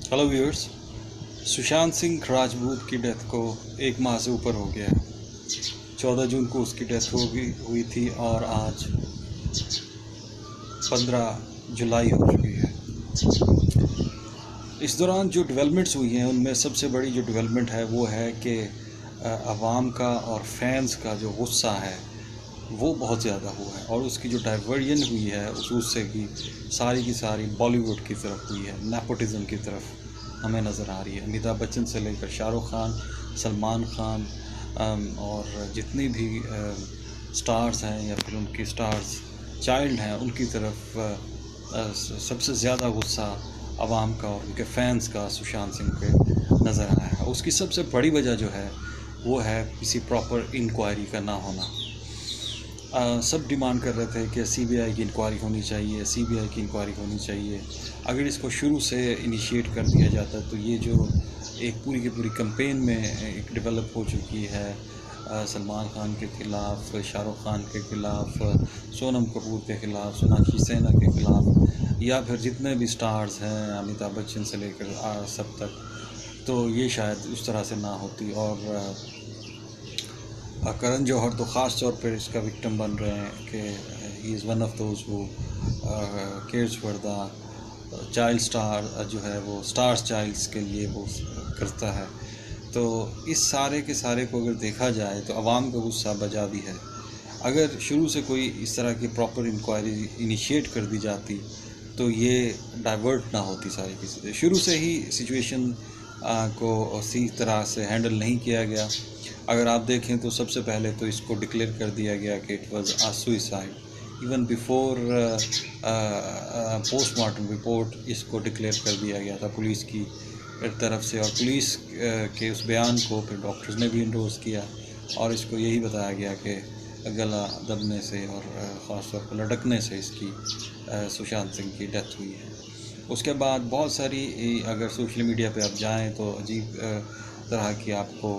Hello viewers. Sushant Singh Rajput की death को 1 माह से ऊपर हो गया है। 14 जून को उसकी डेथ हुई थी और आज 15 जुलाई हो चुकी है। इस दौरान जो डेवलपमेंट्स हुई हैं उनमें सबसे बड़ी जो डेवलपमेंट है वो है कि आवाम का और फैंस का जो गुस्सा है वो बहुत ज़्यादा हुआ है और उसकी जो डाइवर्जन हुई है उससे की सारी बॉलीवुड की तरफ हुई है, नेपोटिज़म की तरफ हमें नज़र आ रही है। अमिताभ बच्चन से लेकर शाहरुख खान, सलमान खान और जितने भी स्टार्स हैं या फिर उनके स्टार्स चाइल्ड हैं उनकी तरफ सबसे ज़्यादा गुस्सा आवाम का और उनके फैंस का सुशांत सिंह पे नज़र आया है। उसकी सबसे बड़ी वजह जो है वो है किसी प्रॉपर इंक्वायरी का ना होना। सब डिमांड कर रहे थे कि सीबीआई की इंक्वायरी होनी चाहिए, सीबीआई की इंक्वायरी होनी चाहिए। अगर इसको शुरू से इनिशिएट कर दिया जाता तो ये जो एक पूरी की पूरी कैंपेन में एक डेवलप हो चुकी है सलमान खान के ख़िलाफ़, शाहरुख खान के ख़िलाफ़, सोनम कपूर के ख़िलाफ़, सोनाक्षी सिन्हा के ख़िलाफ़ या फिर जितने भी स्टार्स हैं अमिताभ बच्चन से लेकर सब तक, तो ये शायद उस तरह से ना होती। और करण जौहर तो ख़ास तौर पर इसका विक्टिम बन रहे हैं कि he is one of those who cares for the child star, जो है वो स्टार्स चाइल्ड्स के लिए वो करता है। तो इस सारे के सारे को अगर देखा जाए तो आवाम का गुस्सा बजा भी है। अगर शुरू से कोई इस तरह की प्रॉपर इंक्वायरी इनिशिएट कर दी जाती तो ये डाइवर्ट ना होती सारी की। शुरू से ही सिचुएशन को सही तरह से हैंडल नहीं किया गया। अगर आप देखें तो सबसे पहले तो इसको डिक्लेयर कर दिया गया कि it was a suicide. Even before postmortem report इसको डिक्लेयर कर दिया गया था पुलिस की तरफ से, और पुलिस के उस बयान को फिर डॉक्टर्स ने भी इंडोर्स किया और इसको यही बताया गया कि गला दबने से और ख़ास तौर पर लटकने से इसकी सुशांत सिंह की डेथ हुई है। उसके बाद बहुत सारी अगर सोशल मीडिया पे आप जाएं तो अजीब तरह की आपको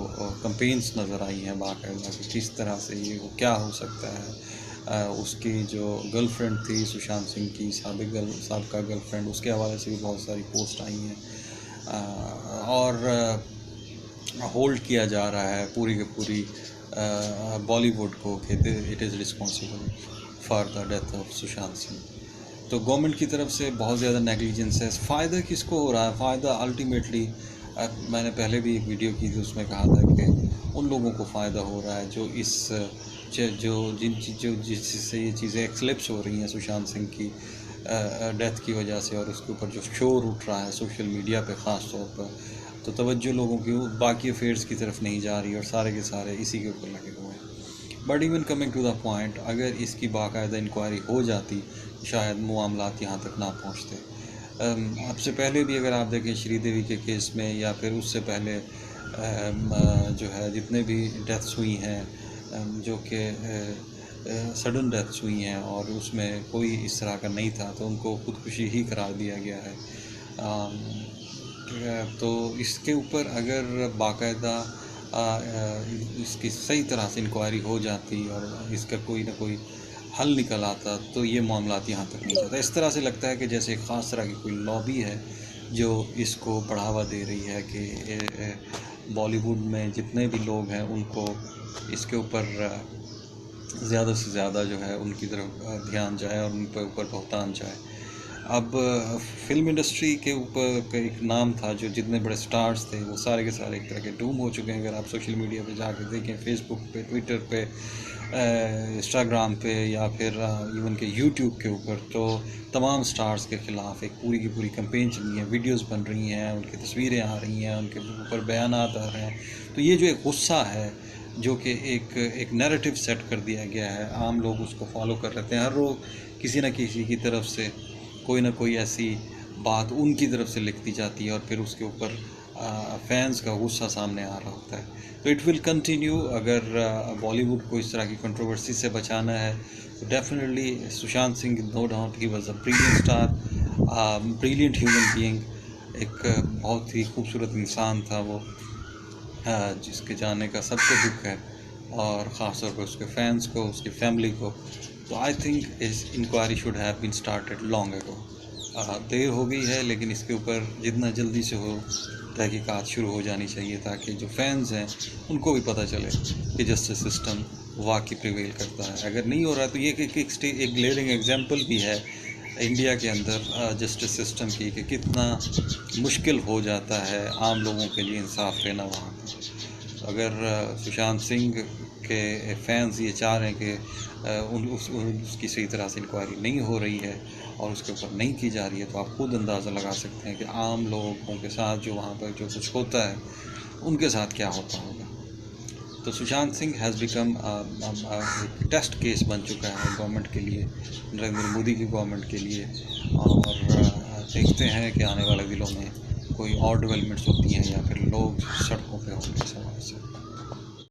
कंपेन्स नज़र आई हैं बाकायदा कि किस तरह से ये वो क्या हो सकता है। उसकी जो गर्लफ्रेंड थी सुशांत सिंह की साबिका गर्लफ्रेंड, उसके हवाले से भी बहुत सारी पोस्ट आई हैं और होल्ड किया जा रहा है पूरी की पूरी बॉलीवुड को कि it is responsible for the death of Sushant Singh. तो गवर्नमेंट की तरफ से बहुत ज़्यादा नेग्लिजेंस है। फ़ायदा किसको हो रहा है? फ़ायदा अल्टीमेटली मैंने पहले भी एक वीडियो की थी उसमें कहा था कि उन लोगों को फ़ायदा हो रहा है जो जिससे ये चीज़ें एक्सलेप्स हो रही हैं सुशांत सिंह की डेथ की वजह से, और उसके ऊपर जो शोर उठ रहा है सोशल मीडिया पे ख़ास तौर पर, तो तवज्जो लोगों की बाकी अफेयर्स की तरफ नहीं जा रही और सारे के सारे इसी के ऊपर लगे हुए हैं। But even coming to the point, अगर इसकी बाकायदा इंक्वायरी हो जाती शायद मामलात यहाँ तक ना पहुँचते। आपसे पहले भी अगर आप देखें श्रीदेवी के केस में या फिर उससे पहले जो है जितने भी डेथ्स हुई हैं जो कि सडन डेथ्स हुई हैं और उसमें कोई इस तरह का नहीं था तो उनको खुदकुशी ही करार दिया गया है। तो इसके ऊपर अगर बाकायदा इसकी सही तरह से इंक्वायरी हो जाती और इसका कोई ना कोई हल निकल आता तो ये मामलात यहाँ तक नहीं जाता। इस तरह से लगता है कि जैसे एक ख़ास तरह की कोई लॉबी है जो इसको बढ़ावा दे रही है कि बॉलीवुड में जितने भी लोग हैं उनको इसके ऊपर ज़्यादा से ज़्यादा जो है उनकी तरफ ध्यान जाए और उन पर ऊपर भुगतान जाए। अब फिल्म इंडस्ट्री के ऊपर एक नाम था, जो जितने बड़े स्टार्स थे वो सारे के सारे एक तरह के डूम हो चुके हैं। अगर आप सोशल मीडिया पे जाकर देखें, फेसबुक पे, ट्विटर पे, इंस्टाग्राम पे या फिर इवन के यूट्यूब के ऊपर, तो तमाम स्टार्स के ख़िलाफ़ एक पूरी की पूरी कैंपेन चली है, वीडियोस बन रही हैं, उनकी तस्वीरें आ रही हैं, उनके ऊपर बयानात आ रहे हैं। तो ये जो एक गुस्सा है जो कि एक नैरेटिव सेट कर दिया गया है, आम लोग उसको फॉलो कर रहे हैं। हर रोज़ किसी न किसी की तरफ से कोई ना कोई ऐसी बात उनकी तरफ से लिख दी जाती है और फिर उसके ऊपर फैंस का गुस्सा सामने आ रहा होता है। तो इट विल कंटिन्यू। अगर बॉलीवुड को इस तरह की कंट्रोवर्सी से बचाना है तो definitely Sushant Singh, no doubt he was a brilliant star, brilliant human being, एक बहुत ही खूबसूरत इंसान था वो, जिसके जाने का सबको दुख है और ख़ास तौर पर उसके फैंस को, उसकी फैमिली को। तो आई थिंक इस inquiry should have been started long ago. देर हो गई है, लेकिन इसके ऊपर जितना जल्दी से हो तहकीकात शुरू हो जानी चाहिए, ताकि जो फैंस हैं उनको भी पता चले कि जस्टिस सिस्टम वाकई प्रिवेल करता है। अगर नहीं हो रहा तो ये एक ग्लेयरिंग एग्जांपल भी है इंडिया के अंदर जस्टिस सिस्टम की, कि कितना मुश्किल हो जाता है आम लोगों के लिए इंसाफ लेना वहाँ पर। अगर सुशांत सिंह के फैंस ये चाह रहे हैं कि उसकी सही तरह से इंक्वायरी नहीं हो रही है और उसके ऊपर नहीं की जा रही है, तो आप खुद अंदाज़ा लगा सकते हैं कि आम लोगों के साथ जो वहाँ पर जो कुछ होता है उनके साथ क्या होता होगा। तो सुशांत सिंह हैज़ बिकम एक टेस्ट केस बन चुका है गवर्नमेंट के लिए, नरेंद्र मोदी की गवर्नमेंट के लिए। और देखते हैं कि आने वाले दिनों में कोई और डेवलपमेंट्स होती हैं या फिर लोग सड़कों पे होंगे इस हवाले से।